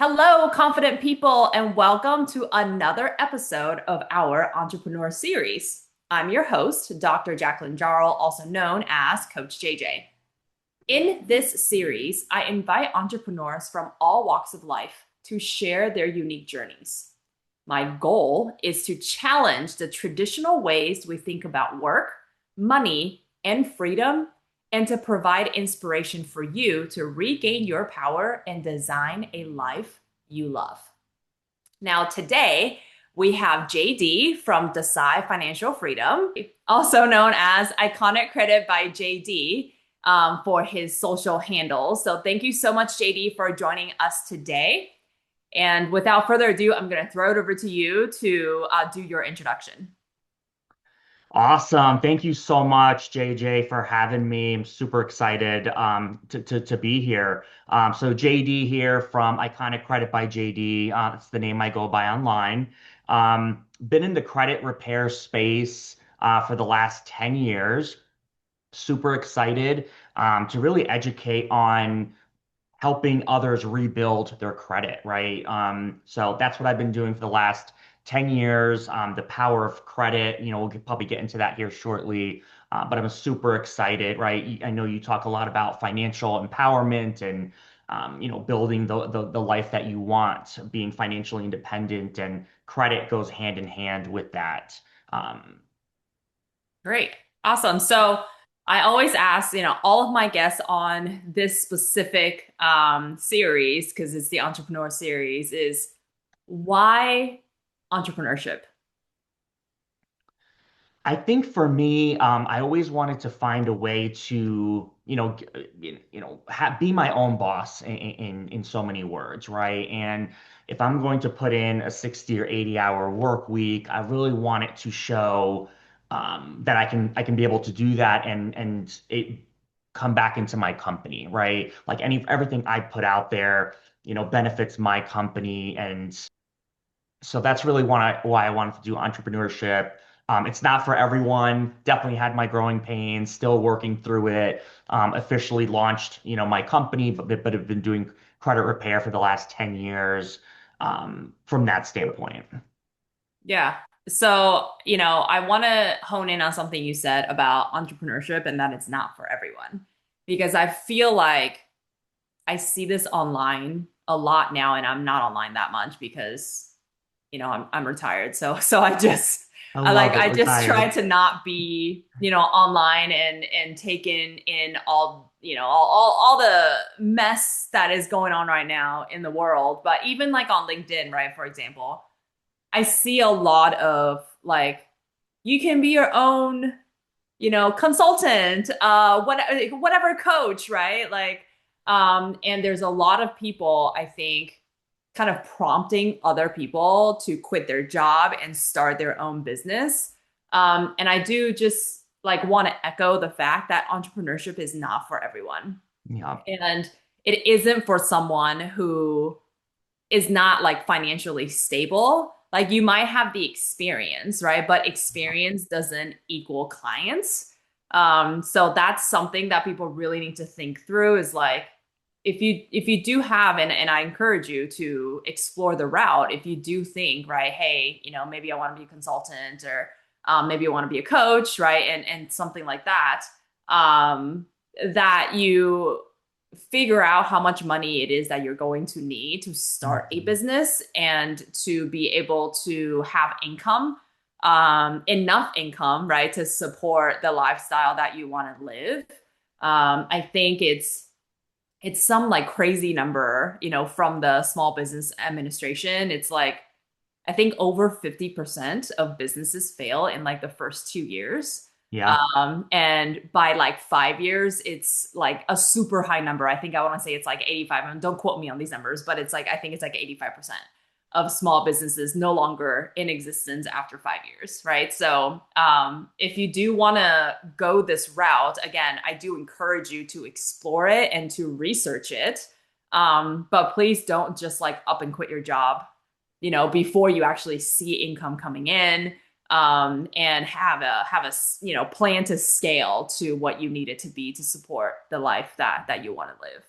Hello, confident people, and welcome to another episode of our Entrepreneur Series. I'm your host, Dr. Jacqueline Jarl, also known as Coach JJ. In this series, I invite entrepreneurs from all walks of life to share their unique journeys. My goal is to challenge the traditional ways we think about work, money, and freedom, and to provide inspiration for you to regain your power and design a life you love. Now, today we have JD from Decide Financial Freedom, also known as Iconic Credit by JD, for his social handles. So, thank you so much, JD, for joining us today. And without further ado, I'm going to throw it over to you to do your introduction. Awesome. Thank you so much, JJ, for having me. I'm super excited to be here. So JD here from Iconic Credit by JD. It's the name I go by online. Been in the credit repair space for the last 10 years. Super excited to really educate on helping others rebuild their credit, right? So that's what I've been doing for the last 10 years. The power of credit, we'll probably get into that here shortly. But I'm super excited, right? I know you talk a lot about financial empowerment and building the life that you want, being financially independent, and credit goes hand in hand with that. Um, Great. Awesome. So I always ask, all of my guests on this specific series, because it's the entrepreneur series, is why entrepreneurship? I think for me, I always wanted to find a way to, be my own boss in so many words, right? And if I'm going to put in a 60 or 80 hour work week, I really want it to show that I can be able to do that and it come back into my company, right? Like everything I put out there, benefits my company, and so that's really why I wanted to do entrepreneurship. It's not for everyone. Definitely had my growing pains, still working through it. Officially launched, my company, but have been doing credit repair for the last 10 years, from that standpoint. Yeah. So, I want to hone in on something you said about entrepreneurship and that it's not for everyone. Because I feel like I see this online a lot now, and I'm not online that much because I'm retired. So I I love it. I just try Retired. to not be, online and taking in all the mess that is going on right now in the world. But even like on LinkedIn, right, for example, I see a lot of like you can be your own, consultant, whatever coach, right? And there's a lot of people, I think, kind of prompting other people to quit their job and start their own business. And I do just like want to echo the fact that entrepreneurship is not for everyone. Yeah. And it isn't for someone who is not like financially stable. Like you might have the experience, right? But experience doesn't equal clients. So that's something that people really need to think through is like if you do have and I encourage you to explore the route, if you do think, right, hey, maybe I want to be a consultant or maybe I want to be a coach, right? And something like that, that you figure out how much money it is that you're going to need to start a Mhm. business and to be able to have income, enough income, right, to support the lifestyle that you want to live. I think it's some like crazy number, from the Small Business Administration. It's like I think over 50% of businesses fail in like the first 2 years. Yeah. And by like 5 years, it's like a super high number. I think I want to say it's like 85. And don't quote me on these numbers, but it's like, I think it's like 85% of small businesses no longer in existence after 5 years, right? So if you do want to go this route, again, I do encourage you to explore it and to research it. But please don't just like up and quit your job, before you actually see income coming in, and have a plan to scale to what you need it to be to support the life that you want to live.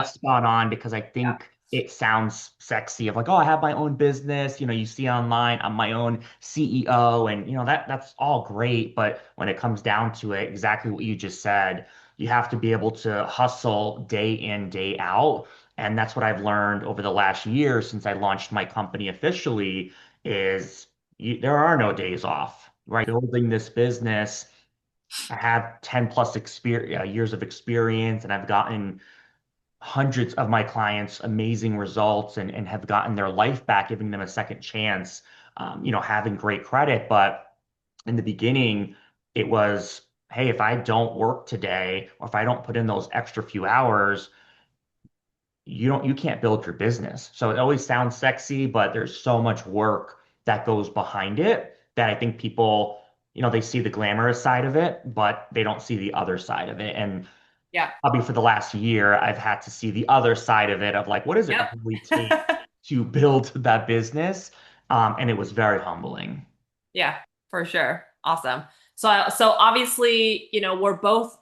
Spot on, because I Yeah. think it sounds sexy of like, oh, I have my own business. You see online, I'm my own CEO, and that's all great. But when it comes down to it, exactly what you just said, you have to be able to hustle day in, day out. And that's what I've learned over the last year since I launched my company officially is there are no days off, right? Building this business, I have 10 plus years of experience, and I've gotten hundreds of my clients amazing results and have gotten their life back, giving them a second chance, having great credit. But in the beginning, it was, hey, if I don't work today or if I don't put in those extra few hours, you can't build your business. So it always sounds sexy, but there's so much work that goes behind it that I think people, they see the glamorous side of it, but they don't see the other side of it. And Yeah. probably for the last year, I've had to see the other side of it of like, what does it Yep. really take to build that business? And it was very humbling. Yeah, for sure. Awesome. So obviously, we're both,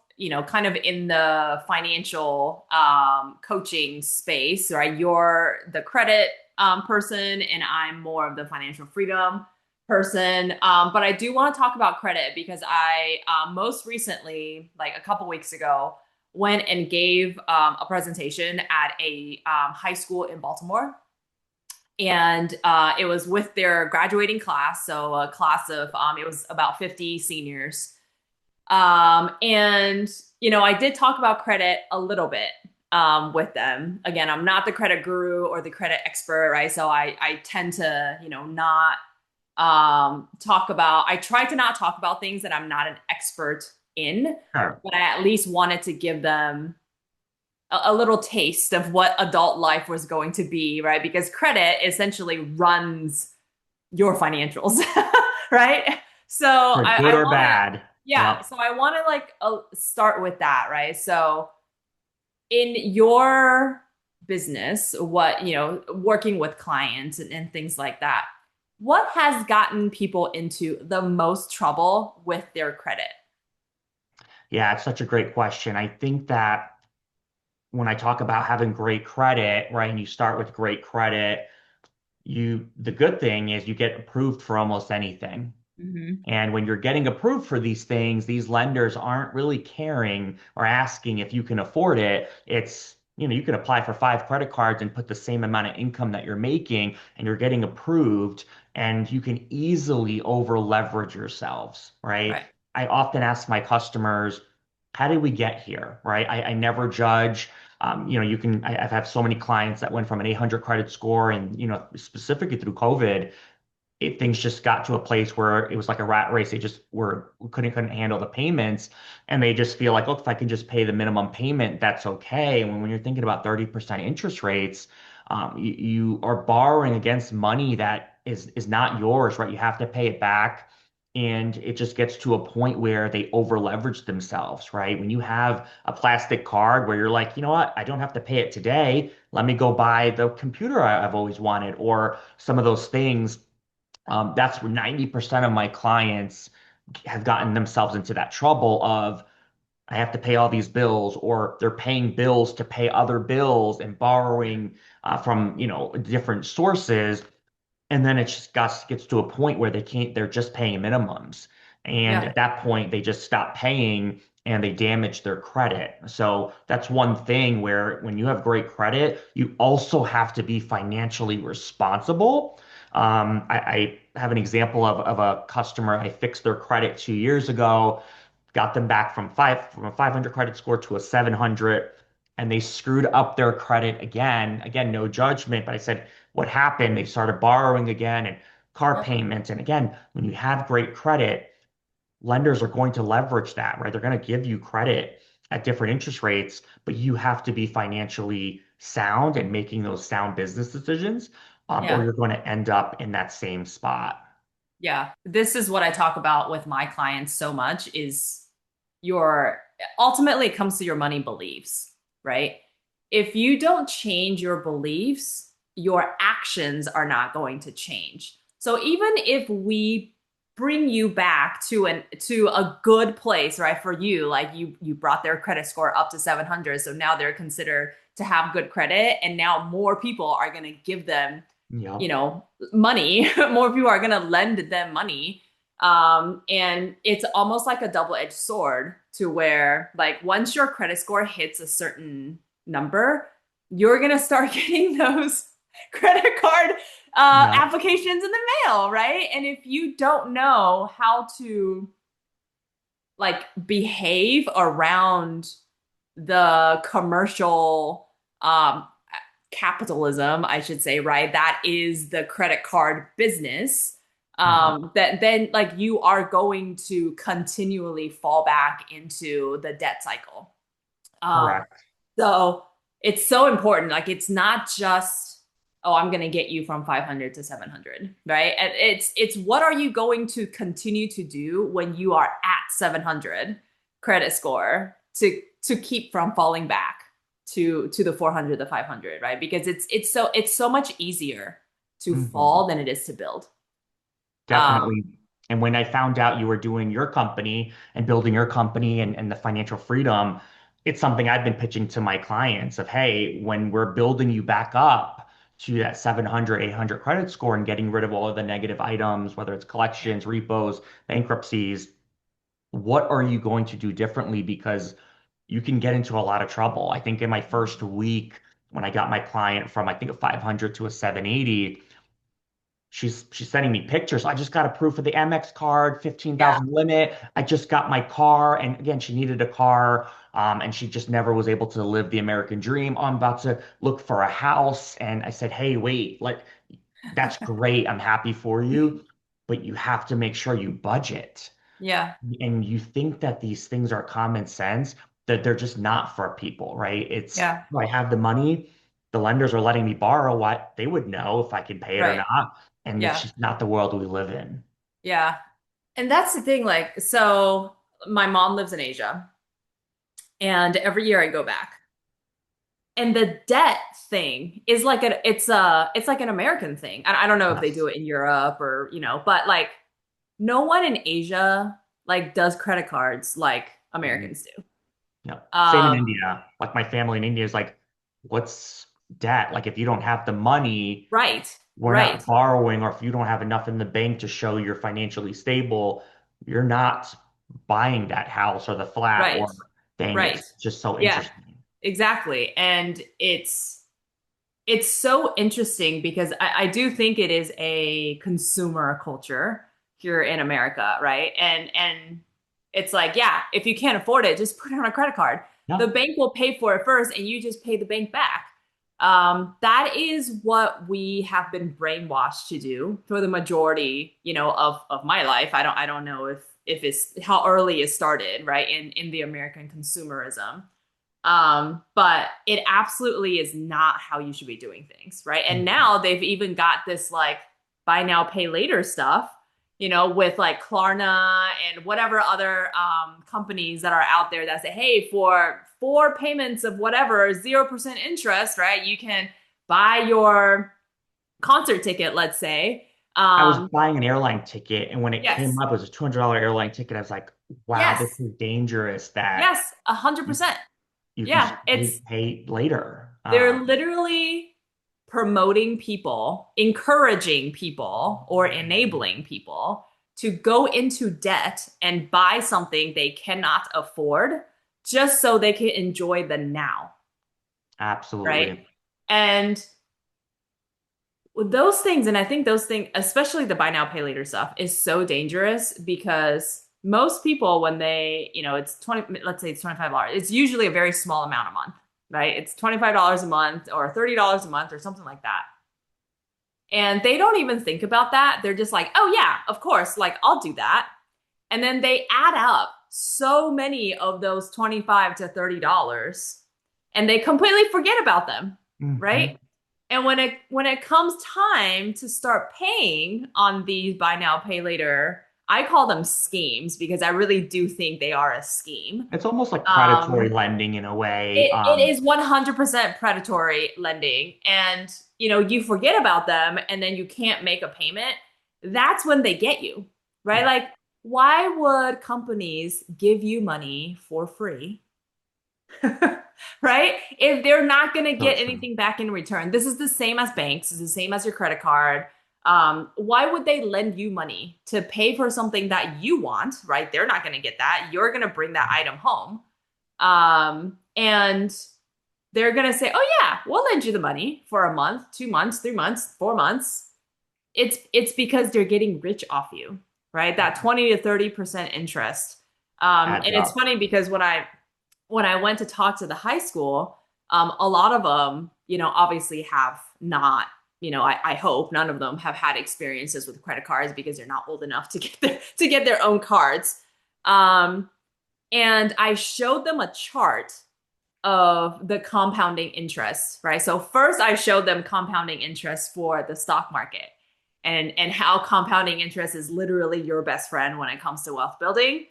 kind of in the financial coaching space, right? You're the credit person, and I'm more of the financial freedom person. But I do want to talk about credit because I most recently, like a couple weeks ago, went and gave a presentation at a high school in Baltimore, and it was with their graduating class, so a class of it was about 50 seniors. And I did talk about credit a little bit with them. Again, I'm not the credit guru or the credit expert, right? So I tend to not talk about, I try to not talk about things that I'm not an expert in, Sure. but I at least wanted to give them a little taste of what adult life was going to be, right? Because credit essentially runs your financials, right? So For I, good I or want to, bad. yeah. Yep. So I want to like start with that, right? So in your business, what, working with clients and things like that, what has gotten people into the most trouble with their credit? Yeah, it's such a great question. I think that when I talk about having great credit, right, and you start with great credit, the good thing is you get approved for almost anything. Hmm. And when you're getting approved for these things, these lenders aren't really caring or asking if you can afford it. You can apply for 5 credit cards and put the same amount of income that you're making, and you're getting approved, and you can easily over leverage yourselves, right? Right. I often ask my customers, how did we get here, right? I never judge. I've had so many clients that went from an 800 credit score and, specifically through COVID, things just got to a place where it was like a rat race. They just couldn't handle the payments, and they just feel like, look, if I can just pay the minimum payment, that's okay. When you're thinking about 30% interest rates, you are borrowing against money that is not yours, right? You have to pay it back. And it just gets to a point where they over leverage themselves, right? When you have a plastic card where you're like, you know what, I don't have to pay it today. Let me go buy the computer I've always wanted, or some of those things. That's where 90% of my clients have gotten themselves into that trouble of I have to pay all these bills, or they're paying bills to pay other bills and borrowing from different sources, and then it just gets to a point where they're just paying minimums. And Yeah. at that point, they just stop paying and they damage their credit. So that's one thing where when you have great credit, you also have to be financially responsible. I have an example of a customer. I fixed their credit 2 years ago, got them back from a 500 credit score to a 700, and they screwed up their credit again. Again, no judgment, but I said, what happened? They started borrowing again and car Yep. payments. And again, when you have great credit, lenders are going to leverage that, right? They're going to give you credit at different interest rates, but you have to be financially sound and making those sound business decisions, or Yeah. you're going to end up in that same spot. Yeah, this is what I talk about with my clients so much is your ultimately it comes to your money beliefs, right? If you don't change your beliefs, your actions are not going to change. So even if we bring you back to a good place, right, for you, like you brought their credit score up to 700, so now they're considered to have good credit, and now more people are going to give them, Yep. money. More people are going to lend them money. And it's almost like a double-edged sword to where like once your credit score hits a certain number, you're going to start getting those credit card Yep. applications in the mail, right? And if you don't know how to like behave around the commercial capitalism, I should say, right? That is the credit card business. Mhm. That then like you are going to continually fall back into the debt cycle. Um, Correct. so it's so important. Like it's not just, oh, I'm going to get you from 500 to 700, right? And it's what are you going to continue to do when you are at 700 credit score to keep from falling back to the 400, the 500, right? Because it's so much easier to Mhm. fall than it is to build. Um, Definitely. And when I found out you were doing your company and building your company and the financial freedom, it's something I've been pitching to my clients of, hey, when we're building you back up to that 700, 800 credit score and getting rid of all of the negative items, whether it's yeah. collections, repos, bankruptcies, what are you going to do differently? Because you can get into a lot of trouble. I think in my first week, when I got my client from, I think, a 500 to a 780, she's sending me pictures. I just got approved for the Amex card, Yeah. 15,000 limit. I just got my car. And again, she needed a car. And she just never was able to live the American dream. Oh, I'm about to look for a house. And I said, hey, wait, like that's great. I'm happy for you, but you have to make sure you budget. Yeah. And you think that these things are common sense, that they're just not for people, right? It's, Yeah. I have the money, the lenders are letting me borrow what they would know if I can pay it or Right. not. And it's Yeah. just not the world we live in. Yeah. And that's the thing, like, so my mom lives in Asia, and every year I go back. And the debt thing is like it's like an American thing. I don't know if they do Yes. it in Europe or, but like no one in Asia like does credit cards like Mhm. Americans do. Yeah. Same in Um, India. Like my family in India is like, what's debt? Like if you don't have the money, right, we're right, not borrowing, or if you don't have enough in the bank to show you're financially stable, you're not buying that house or the flat right, or thing. right. It's just so Yeah, interesting. exactly. And it's so interesting because I do think it is a consumer culture here in America, right? And it's like, yeah, if you can't afford it, just put it on a credit card. The Yeah. bank will pay for it first, and you just pay the bank back. That is what we have been brainwashed to do for the majority, of my life. I don't know if it's how early it started, right? In the American consumerism. But it absolutely is not how you should be doing things, right? And Mhm. now they've even got this like buy now, pay later stuff, with like Klarna and whatever other companies that are out there that say, hey, for four payments of whatever, 0% interest, right? You can buy your concert ticket, let's say. I was Um, buying an airline ticket, and when it came yes, up, it was a $200 airline ticket. I was like, wow, this yes, is dangerous that yes, 100%. you can Yeah, just it's pay later. they're literally promoting people, encouraging people, or enabling people to go into debt and buy something they cannot afford just so they can enjoy the now, right? Absolutely. And with those things, and I think those things, especially the buy now, pay later stuff, is so dangerous because most people, when they, it's 20, let's say it's $25, it's usually a very small amount a month, right? It's $25 a month or $30 a month or something like that. And they don't even think about that. They're just like, oh, yeah, of course, like I'll do that. And then they add up so many of those 25 to $30 and they completely forget about them, Hmm. right? And when it comes time to start paying on these buy now, pay later, I call them schemes because I really do think they are a scheme. It's almost like predatory Um, lending in a way. it is 100% predatory lending. And, you forget about them and then you can't make a payment. That's when they get you, right? Yeah. Like, why would companies give you money for free right? If they're not going to So get true. anything back in return, this is the same as banks, it's the same as your credit card. Why would they lend you money to pay for something that you want, right? They're not going to get that. You're going to bring that item home. And they're going to say, oh, yeah, we'll lend you the money for a month, 2 months, 3 months, 4 months. It's because they're getting rich off you, right? That Yeah. 20 to 30% interest. Adds And it's up. funny because when I went to talk to the high school, a lot of them, obviously have not, I hope none of them have had experiences with credit cards because they're not old enough to get their own cards. Um, and I showed them a chart of the compounding interest, right? So first I showed them compounding interest for the stock market and how compounding interest is literally your best friend when it comes to wealth building.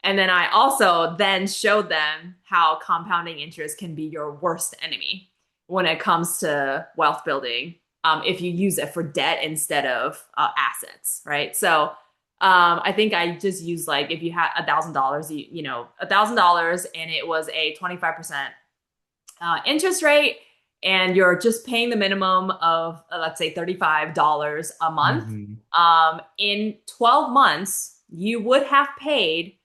And then I also then showed them how compounding interest can be your worst enemy when it comes to wealth building, if you use it for debt instead of assets, right? So I think I just used like if you had $1,000, $1,000, and it was a 25% interest rate, and you're just paying the minimum of let's say $35 a month. Hmm. In 12 months, you would have paid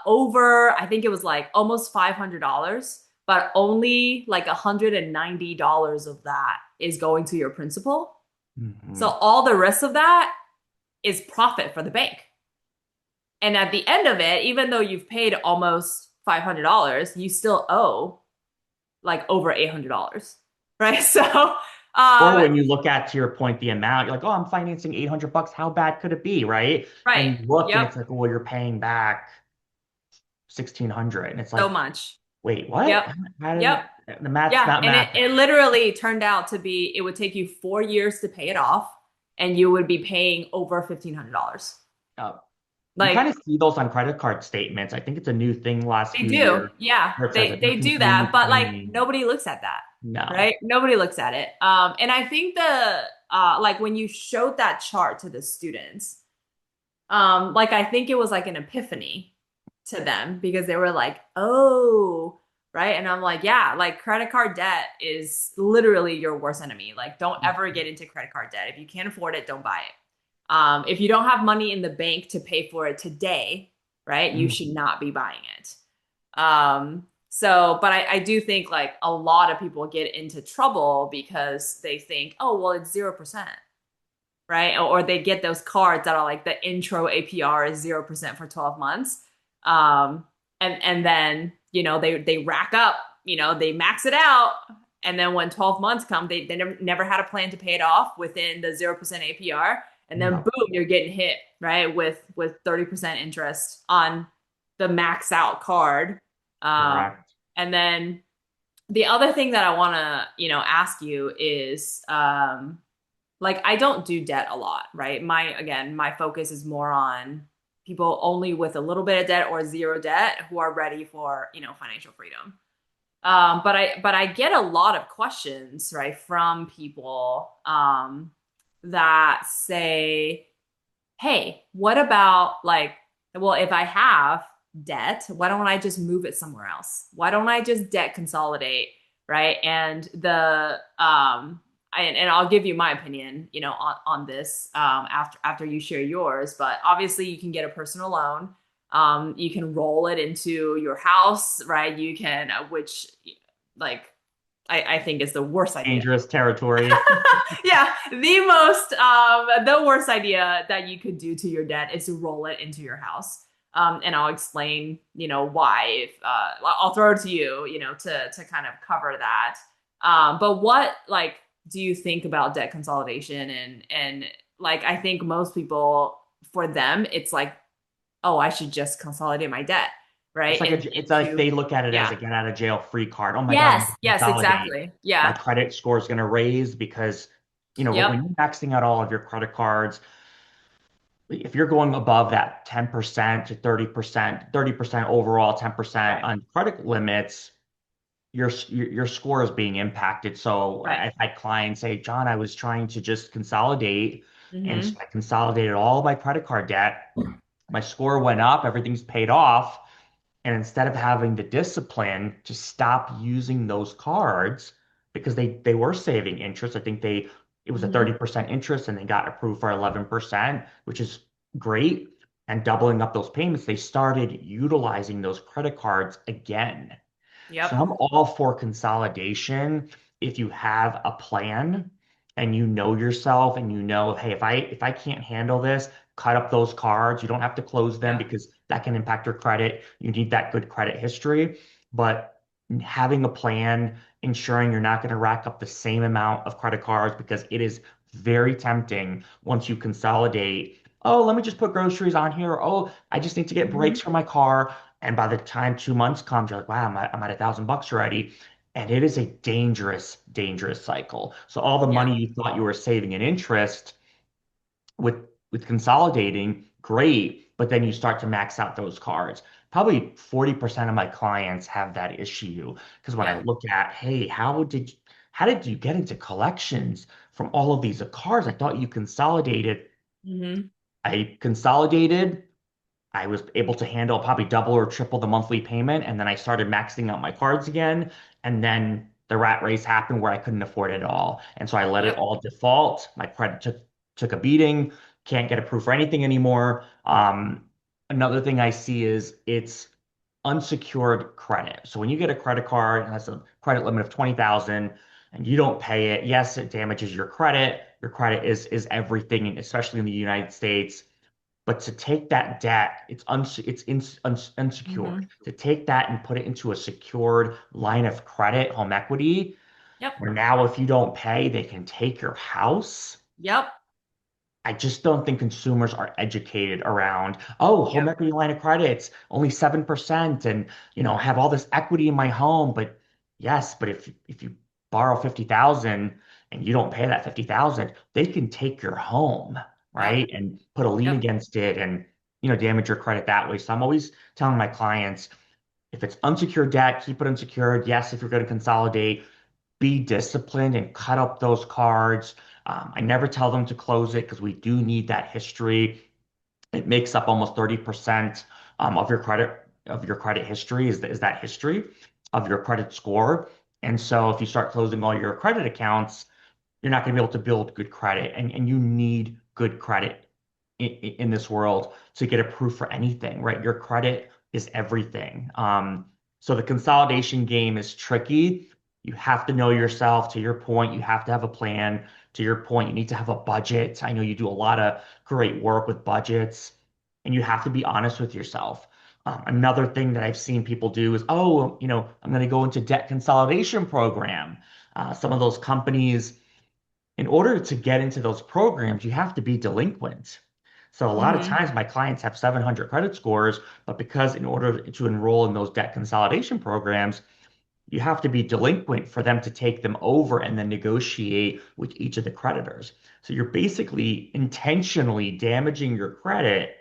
over, I think it was like almost $500, but only like $190 of that is going to your principal. So Hmm. all the rest of that is profit for the bank. And at the end of it, even though you've paid almost $500, you still owe like over $800, right? So, Or um, when you look at, to your point, the amount, you're like, oh, I'm financing 800 bucks. How bad could it be, right? right. And you look and Yep. it's like, well, you're paying back 1,600. And it's So like, much. wait, what? Yep. How Yep. did the math's Yeah. not And it mathing? literally turned out to be, it would take you 4 years to pay it off, and you would be paying over $1,500. Uh, you kind Like of see those on credit card statements. I think it's a new thing last they few do. years Yeah. where it says They like they you can do only that, but like pay. nobody looks at that. No. Right? Nobody looks at it. And I think the like when you showed that chart to the students, like I think it was like an epiphany to them because they were like, "Oh, right." And I'm like, "Yeah, like credit card debt is literally your worst enemy. Like don't ever get into credit card debt. If you can't afford it, don't buy it. If you don't have money in the bank to pay for it today, right, you should Mhm. not be buying it." So, but I do think like a lot of people get into trouble because they think, oh, well, it's 0%, right? Or they get those cards that are like the intro APR is 0% for 12 months. Um, and then, they rack up, they max it out. And then when 12 months come, they never had a plan to pay it off within the 0% APR. And then Yep. boom, you're getting hit, right? With 30% interest on the max out card. Um, Correct. and then the other thing that I want to, ask you is, like I don't do debt a lot, right? My focus is more on people only with a little bit of debt or zero debt who are ready for, financial freedom. But I get a lot of questions, right, from people that say, hey, what about like, well, if I have debt, why don't I just move it somewhere else? Why don't I just debt consolidate, right? And and I'll give you my opinion, on this after you share yours. But obviously, you can get a personal loan. You can roll it into your house, right? You can, which like I think is the worst idea. Dangerous territory. Yeah, the worst idea that you could do to your debt is to roll it into your house. And I'll explain, why. If I'll throw it to you, to kind of cover that. But what like do you think about debt consolidation? And like I think most people, for them, it's like, oh, I should just consolidate my debt, right? And It's like into they look at it as yeah, a get out of jail free card. Oh my God, I'm yes, gonna yes, consolidate. exactly, My yeah, credit score is going to raise because, when yep, you're maxing out all of your credit cards, if you're going above that 10% to 30%, 30% overall, 10% right, on credit limits, your score is being impacted. So right. I've had clients say, John, I was trying to just consolidate. And so Mm-hmm. I consolidated all of my credit card debt. My score went up, everything's paid off. And instead of having the discipline to stop using those cards because they were saving interest. I think it was a Hmm. 30% interest and they got approved for 11%, which is great. And doubling up those payments, they started utilizing those credit cards again. So Yep. I'm all for consolidation if you have a plan and you know yourself and you know, hey, if I can't handle this, cut up those cards. You don't have to close them Yep. because that can impact your credit. You need that good credit history. But having a plan, ensuring you're not going to rack up the same amount of credit cards because it is very tempting once you consolidate. Oh, let me just put groceries on here. Oh, I just need to get brakes Hmm. for my car. And by the time 2 months comes, you're like, wow, I'm at $1,000 already. And it is a dangerous, dangerous cycle. So all the Yep. money you thought you were saving in interest with with consolidating, great, but then you start to max out those cards. Probably 40% of my clients have that issue because when I Yep. look at, hey, how did you get into collections from all of these cards? I thought you consolidated. Hmm. I consolidated. I was able to handle probably double or triple the monthly payment. And then I started maxing out my cards again. And then the rat race happened where I couldn't afford it all. And so I let it Yep. all default. My credit took a beating, can't get approved for anything anymore. Another thing I see is it's unsecured credit. So when you get a credit card and has a credit limit of 20,000 and you don't pay it, yes, it damages your credit. Your credit is everything, and especially in the United States. But to take that debt, unsecured. Hmm. To take that and put it into a secured line of credit, home equity, Yep. where now if you don't pay, they can take your house. Yep. I just don't think consumers are educated around, oh, home Yep. equity line of credit's only 7% and have all this equity in my home. But yes, but if you borrow 50,000 and you don't pay that 50,000, they can take your home, Yep. right? And put a lien Yep. against it and damage your credit that way. So I'm always telling my clients, if it's unsecured debt, keep it unsecured. Yes, if you're going to consolidate, be disciplined and cut up those cards. I never tell them to close it because we do need that history. It makes up almost 30% of your credit history is that history of your credit score. And so if you start closing all your credit accounts, you're not going to be able to build good credit, and you need good credit in this world to get approved for anything, right? Your credit is everything. So the consolidation game is tricky. You have to know yourself. To your point, you have to have a plan. To your point, you need to have a budget. I know you do a lot of great work with budgets, and you have to be honest with yourself. Another thing that I've seen people do is, oh, I'm going to go into debt consolidation program. Some of those companies, in order to get into those programs, you have to be delinquent. So a lot of Hmm. times my clients have 700 credit scores, but because in order to enroll in those debt consolidation programs, you have to be delinquent for them to take them over and then negotiate with each of the creditors. So you're basically intentionally damaging your credit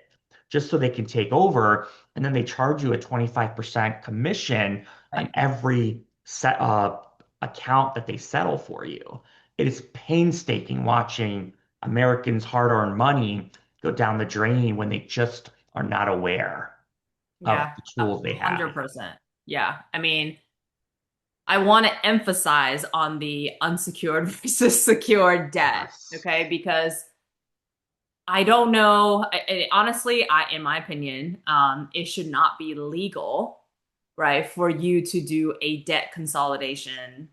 just so they can take over, and then they charge you a 25% commission on Right. every account that they settle for you. It is painstaking watching Americans' hard-earned money go down the drain when they just are not aware of Yeah. the A tools they have. 100%. Yeah. I mean, I want to emphasize on the unsecured versus secured debt, Yes. okay? Because I don't know. Honestly, in my opinion, it should not be legal, right, for you to do a debt consolidation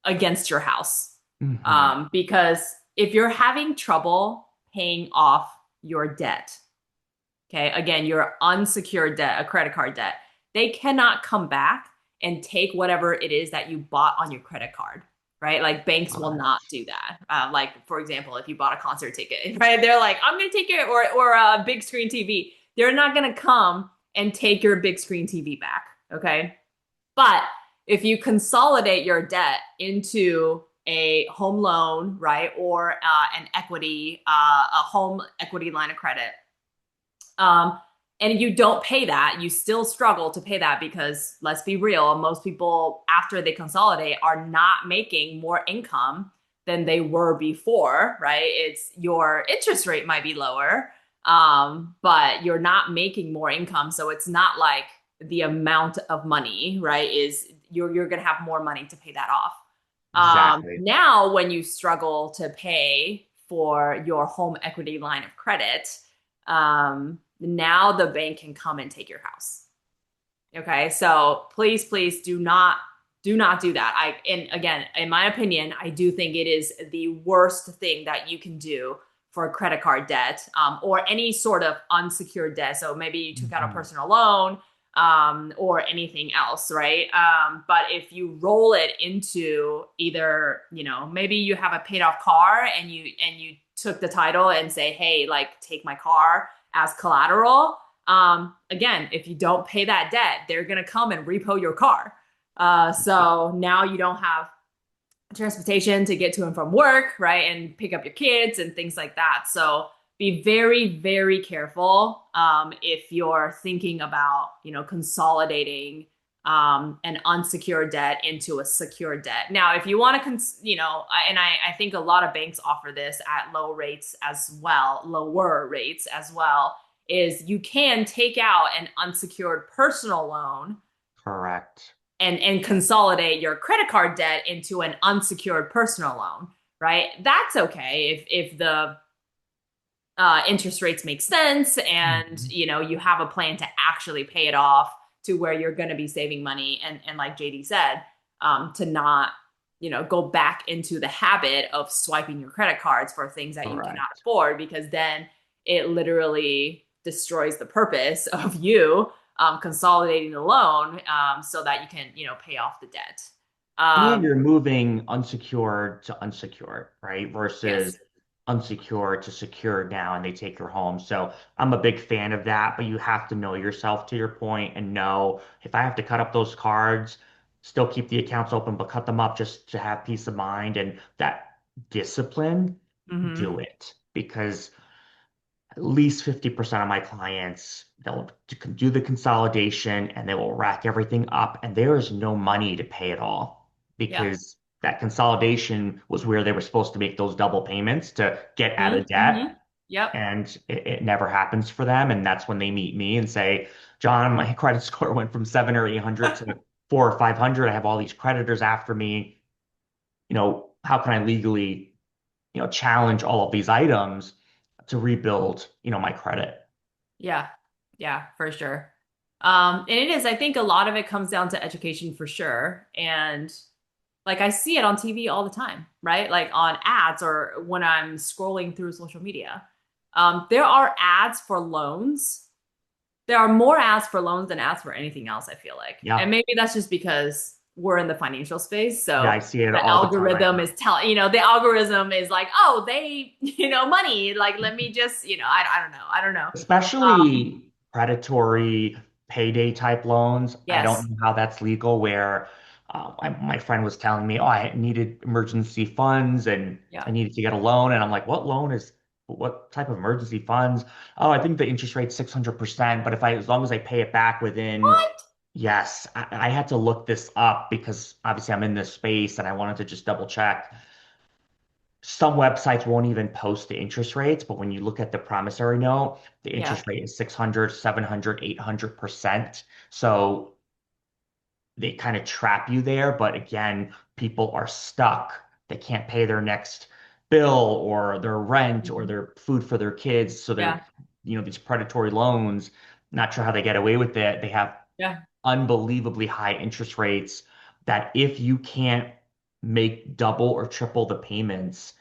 against your house. Hmm. Because if you're having trouble paying off your debt, okay, again, your unsecured debt, a credit card debt, they cannot come back and take whatever it is that you bought on your credit card, right? Like banks will not do that. Like for example, if you bought a concert ticket, right? They're like, I'm gonna take it, or a big screen TV. They're not gonna come and take your big screen TV back, okay? But if you consolidate your debt into a home loan, right, or an equity, a home equity line of credit, um, and you don't pay that, you still struggle to pay that because let's be real, most people after they consolidate are not making more income than they were before, right? It's your interest rate might be lower, but you're not making more income. So it's not like the amount of money, right, is you're going to have more money to pay that off. Exactly. Now, when you struggle to pay for your home equity line of credit, now the bank can come and take your house. Okay, so please do not do that. And again, in my opinion, I do think it is the worst thing that you can do for credit card debt, or any sort of unsecured debt. So maybe you took out a Mhm. personal loan, or anything else, right? But if you roll it into either, maybe you have a paid off car and you took the title and say, hey, like take my car as collateral. Again, if you don't pay that debt, they're gonna come and repo your car. So now you don't have transportation to get to and from work, right? And pick up your kids and things like that. So be very, very careful, if you're thinking about, consolidating, an unsecured debt into a secure debt. Now, if you want to, and I think a lot of banks offer this at lower rates as well, is you can take out an unsecured personal loan Correct. and consolidate your credit card debt into an unsecured personal loan, right? That's okay if the interest rates make sense, and Mhm. you have a plan to actually pay it off to where you're going to be saving money, and like JD said, to not go back into the habit of swiping your credit cards for things that you cannot Correct. afford, because then it literally destroys the purpose of you, consolidating the loan, so that you can pay off the debt. And um, you're moving unsecured to unsecured, right? Versus yes. unsecured to secured now, and they take your home. So I'm a big fan of that, but you have to know yourself to your point and know if I have to cut up those cards, still keep the accounts open, but cut them up just to have peace of mind and that discipline, Hmm. do it. Because at least 50% of my clients, they'll do the consolidation and they will rack everything up, and there is no money to pay it all Yeah. because that consolidation was where they were supposed to make those double payments to get out of Mm-hmm. debt. Yep. And it never happens for them. And that's when they meet me and say, John, my credit score went from 700 or 800 to 400 or 500. I have all these creditors after me. How can I legally, challenge all of these items to rebuild, my credit? Yeah. Yeah, for sure. And it is, I think a lot of it comes down to education for sure. And like I see it on TV all the time, right? Like on ads or when I'm scrolling through social media. There are ads for loans. There are more ads for loans than ads for anything else, I feel like. And Yeah. maybe that's just because we're in the financial space. Yeah, I So see it the all the time right algorithm now. is telling, the algorithm is like, oh, they, money. Like, let me just, I don't know. I don't know. Um, Especially predatory payday type loans. I yes. don't know how that's legal, where my friend was telling me, oh, I needed emergency funds and Yeah. I needed to get a loan. And I'm like, what type of emergency funds? Oh, I think the interest rate's 600%, but as long as I pay it back within, What? yes, I had to look this up because obviously I'm in this space and I wanted to just double check. Some websites won't even post the interest rates, but when you look at the promissory note, the Yeah. interest rate is 600, 700, 800%. So they kind of trap you there. But again, people are stuck. They can't pay their next bill or their rent or Mhm. their food for their kids. So they're, Yeah. these predatory loans, not sure how they get away with it. They have Yeah. unbelievably high interest rates that if you can't make double or triple the payments,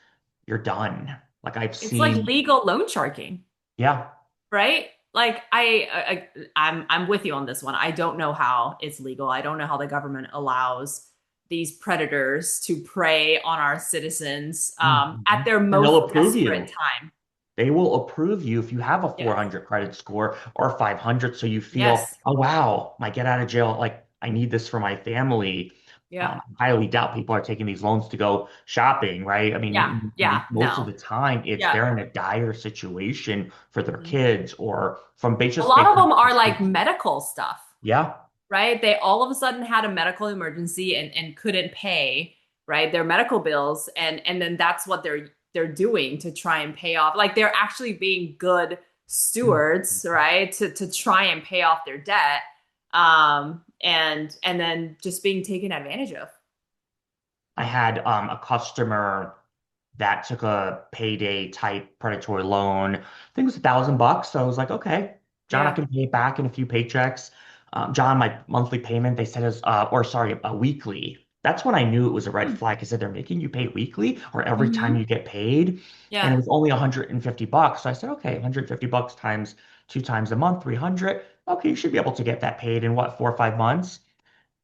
you're done. Like I've It's like seen, legal loan sharking, yeah, right? Like I'm with you on this one. I don't know how it's legal. I don't know how the government allows these predators to prey on our citizens, at mhm. their And they'll most approve desperate you. time. They will approve you if you have a Yes. 400 credit score or 500. So you feel, Yes. oh, wow, my get out of jail. Like I need this for my family. Yeah. I highly doubt people are taking these loans to go shopping, right? I Yeah. mean, Yeah. most of No. the time it's Yeah. they're in a dire situation for their Mhm. kids or from A just lot of bankruptcy. them are like medical stuff, Yeah. right? They all of a sudden had a medical emergency and couldn't pay, right, their medical bills, and then that's what they're doing to try and pay off. Like they're actually being good Mhm. stewards, right, to try and pay off their debt. And then just being taken advantage of. I had a customer that took a payday type predatory loan. I think it was $1,000. So I was like, okay, John, I Yeah. can pay it back in a few paychecks. John, my monthly payment, they said is, or sorry, a weekly. That's when I knew it was a red Hmm. flag. I said, they're making you pay weekly or every time Mm-hmm. you get paid. And it Yeah. was only $150. So I said, okay, $150 times 2 times a month, 300. Okay, you should be able to get that paid in what, 4 or 5 months?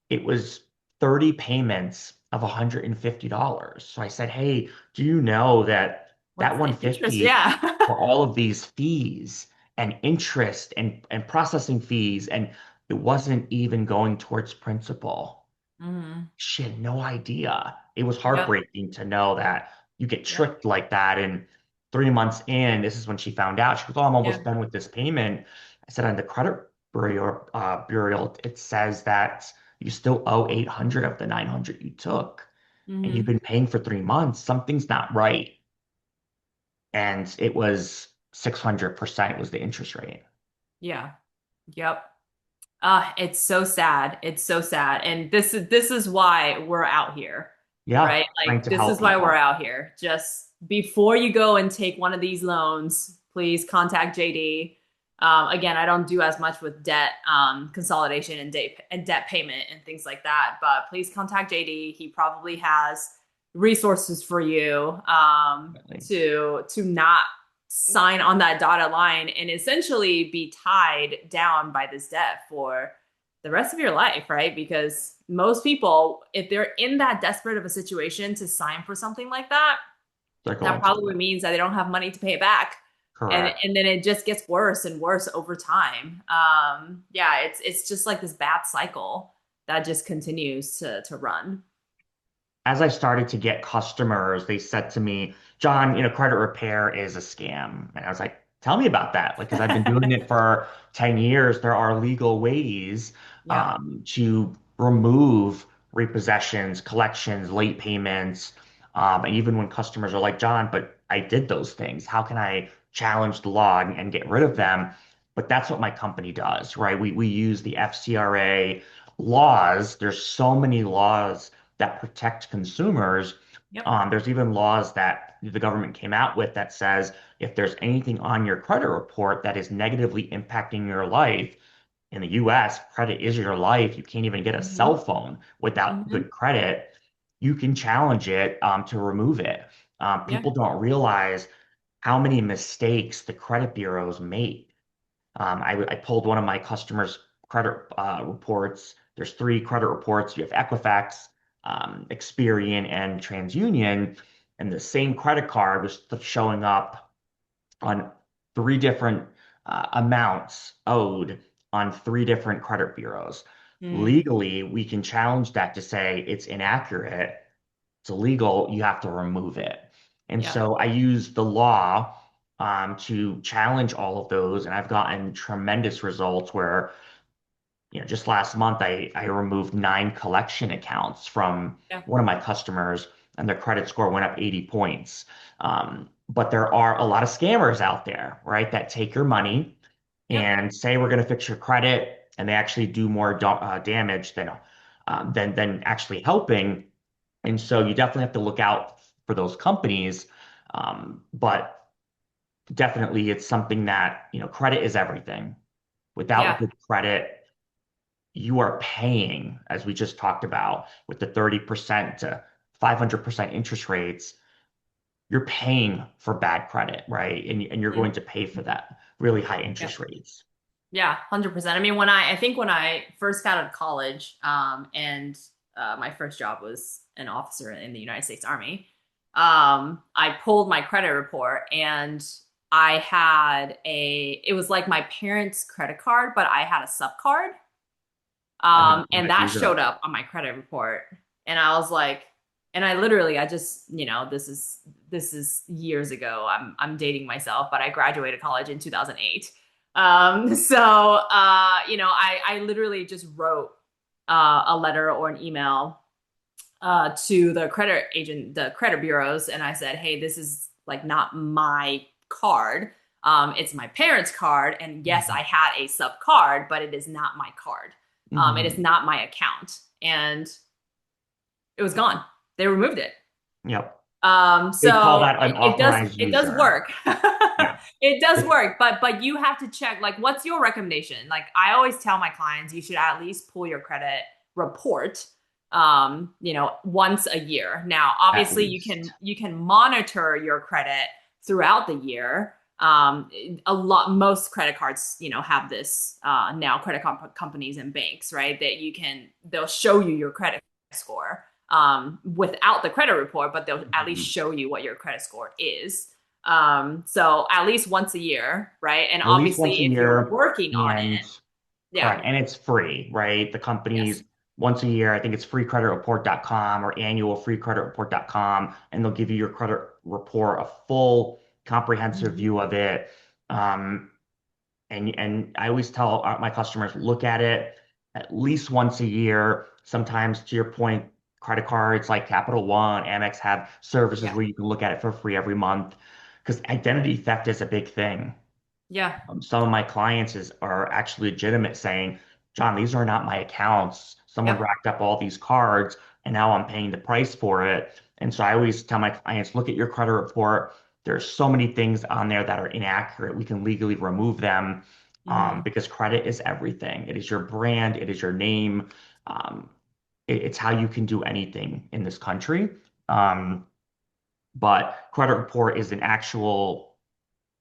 It was 30 payments of $150. So I said, hey, do you know that that What's the interest? 150 Yeah. for all of these fees and interest and processing fees, and it wasn't even going towards principal. Hmm. She had no idea. It was Yep. heartbreaking to know that you get Yep. tricked like that. And 3 months in, this is when she found out. She goes, "Oh, I'm Yeah. almost done with this payment." I said, "On the credit bureau, it says that you still owe 800 of the 900 you took, and you've Hmm. been paying for 3 months. Something's not right." And it was 600% was the interest rate. Yeah. Yep. It's so sad. It's so sad. And this is why we're out here, Yeah, right? trying Like to this help is why we're people. out here. Just before you go and take one of these loans, please contact JD. Again, I don't do as much with debt consolidation and debt payment and things like that, but please contact JD. He probably has resources for you to not sign on that dotted line and essentially be tied down by this debt for the rest of your life, right? Because most people, if they're in that desperate of a situation to sign for something like that, They're that going to do probably it. means that they don't have money to pay it back. And Correct. and then it just gets worse and worse over time. Yeah, it's just like this bad cycle that just continues to run. As I started to get customers, they said to me, John, credit repair is a scam. And I was like, tell me about that. Like, because I've been doing it for 10 years. There are legal ways Yeah. to remove repossessions, collections, late payments. And even when customers are like, John, but I did those things. How can I challenge the law and get rid of them? But that's what my company does, right? We use the FCRA laws. There's so many laws that protect consumers. Yep. There's even laws that the government came out with that says if there's anything on your credit report that is negatively impacting your life, in the US, credit is your life. You can't even get a cell Hmm. phone without Hmm. good credit. You can challenge it to remove it. Yeah. People don't realize how many mistakes the credit bureaus make. I pulled one of my customers' credit reports. There's three credit reports. You have Equifax, Experian, and TransUnion, and the same credit card was showing up on three different amounts owed on three different credit bureaus. Mm. Legally, we can challenge that to say it's inaccurate. It's illegal. You have to remove it. And Yeah. so I use the law to challenge all of those, and I've gotten tremendous results where, just last month I removed 9 collection accounts from Yeah. one of my customers, and their credit score went up 80 points. But there are a lot of scammers out there, right, that take your money Yep. and say we're going to fix your credit, and they actually do more damage than actually helping. And so you definitely have to look out for those companies. But definitely it's something that, credit is everything. Without Yeah. good credit, you are paying, as we just talked about, with the 30% to 500% interest rates, you're paying for bad credit, right? And you're going Mhm. to pay for that really high Yeah. interest rates. Yeah, 100%. I mean, I think when I first got out of college, and my first job was an officer in the United States Army, I pulled my credit report and it was like my parents' credit card, but I had a sub card. I know And what that these showed are. up on my credit report. And I was like, and I literally, I just, this is years ago. I'm dating myself, but I graduated college in 2008. I literally just wrote a letter or an email to the credit bureaus, and I said, hey, this is like not my card. It's my parents' card, and yes, I had a sub card, but it is not my card. It is Hmm. not my account. And it was gone. They removed it. Yep. They call So that an it authorized it does user. work. Yeah. It does It- work, but you have to check like what's your recommendation? Like I always tell my clients you should at least pull your credit report once a year. Now, at obviously least. you can monitor your credit throughout the year. A lot most credit cards, have this now credit companies and banks, right? That they'll show you your credit score without the credit report, but they'll at least Mhm. show you what your credit score is. So at least once a year, right? And At least once a obviously, if you're year, working on and it, correct. yeah, And it's free, right? The yes, companies once a year, I think it's freecreditreport.com or annual freecreditreport.com, and they'll give you your credit report, a full comprehensive mm-hmm. view of it. Um, and I always tell my customers, look at it at least once a year. Sometimes, to your point, credit cards like Capital One, Amex have services Yeah, where you can look at it for free every month because identity theft is a big thing. yeah, Some of my clients are actually legitimate saying, John, these are not my accounts. Someone yep, racked up all these cards and now I'm paying the price for it. And so I always tell my clients, look at your credit report. There's so many things on there that are inaccurate. We can legally remove them mm-hmm. because credit is everything. It is your brand, it is your name. Um, it's how you can do anything in this country. Um, but credit report is an actual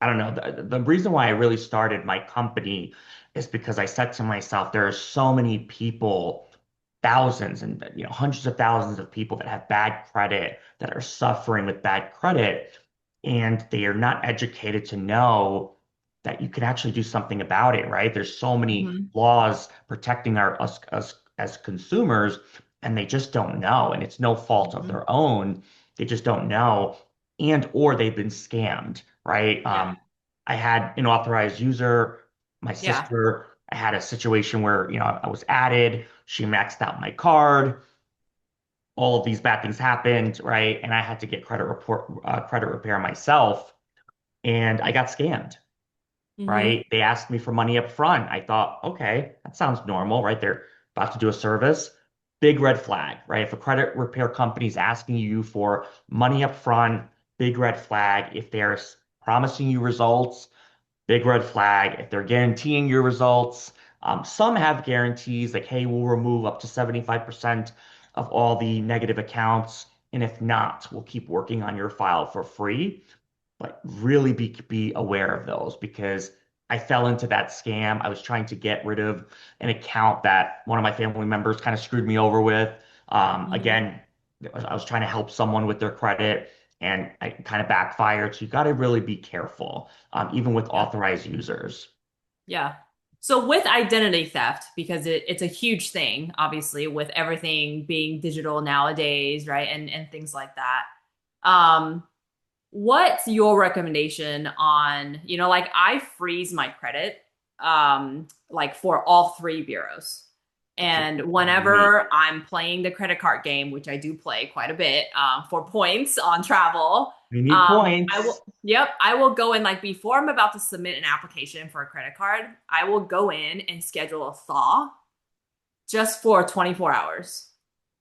I don't know. The reason why I really started my company is because I said to myself, there are so many people, thousands and hundreds of thousands of people that have bad credit, that are suffering with bad credit, and they are not educated to know that you can actually do something about it, right? There's so many Mm-hmm. laws protecting us as consumers, and they just don't know, and it's no fault of Mm-hmm. their own. They just don't know, and or they've been scammed, right? Yeah, I had an authorized user, my yeah, sister. I had a situation where, I was added, she maxed out my card, all of these bad things happened, right? And I had to get credit repair myself, and I got scammed, mm-hmm. right? They asked me for money up front. I thought, okay, that sounds normal, right? They're about to do a service. Big red flag, right? If a credit repair company is asking you for money up front, big red flag. If they're promising you results, big red flag. If they're guaranteeing your results, some have guarantees like, hey, we'll remove up to 75% of all the negative accounts. And if not, we'll keep working on your file for free. But really be aware of those because I fell into that scam. I was trying to get rid of an account that one of my family members kind of screwed me over with. Mm-hmm. Again, I was trying to help someone with their credit and I kind of backfired. So you got to really be careful, even with Yeah, authorized users. yeah. So with identity theft, because it's a huge thing, obviously, with everything being digital nowadays, right, and things like that. Um, What's your recommendation on, like I freeze my credit like for all three bureaus. That's a And great. whenever I'm playing the credit card game, which I do play quite a bit for points on travel, You need points. I will go in like before I'm about to submit an application for a credit card, I will go in and schedule a thaw just for 24 hours.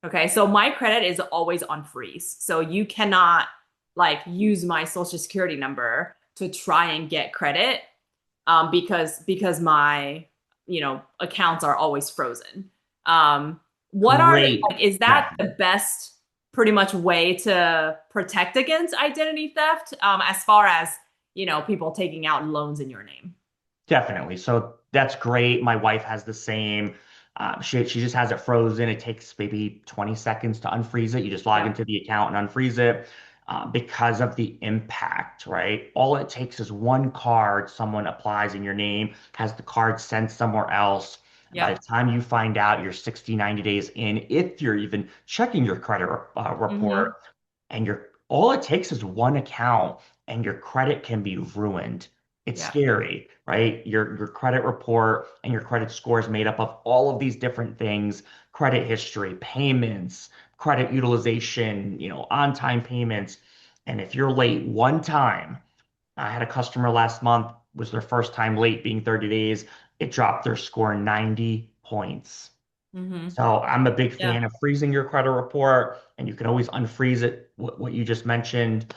Okay, so my credit is always on freeze. So you cannot like use my social security number to try and get credit because my accounts are always frozen. What are Great like is that the method. best pretty much way to protect against identity theft as far as people taking out loans in your name? Definitely. So that's great. My wife has the same. She just has it frozen. It takes maybe 20 seconds to unfreeze it. You just log Yep. into the account and unfreeze it because of the impact, right? All it takes is one card someone applies in your name, has the card sent somewhere else. And by the Yep. time you find out you're 60, 90 days in, if you're even checking your credit report, Mm-hmm. and your all it takes is one account and your credit can be ruined. It's Yeah. scary, right? Your credit report and your credit score is made up of all of these different things, credit history, payments, credit utilization, on-time payments. And if you're late one time, I had a customer last month, was their first time late being 30 days. It dropped their score 90 points. Mm-hmm. So I'm a big Yeah. fan of freezing your credit report, and you can always unfreeze it, what you just mentioned,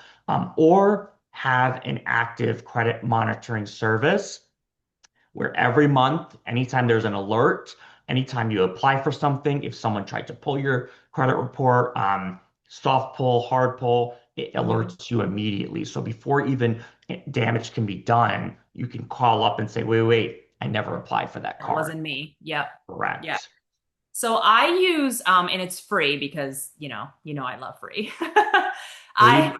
or have an active credit monitoring service where every month, anytime there's an alert, anytime you apply for something, if someone tried to pull your credit report, soft pull, hard pull, it Mm-hmm. alerts you immediately. So before even damage can be done, you can call up and say, wait, wait, I never applied for that That card. wasn't me. Yep. Yeah. Correct. So I use and it's free because I love free. I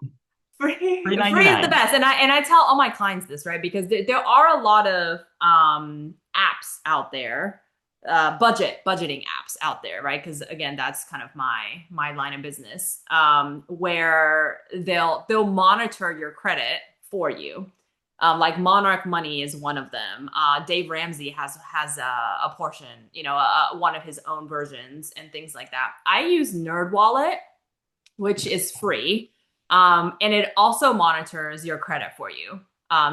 Free, free free free is the 99. best, and I tell all my clients this, right? Because there are a lot of apps out there, budgeting apps out there, right? Because again, that's kind of my line of business, where they'll monitor your credit for you. Like Monarch Money is one of them. Dave Ramsey has a portion, one of his own versions and things like that. I use NerdWallet, which is free, and it also monitors your credit for you.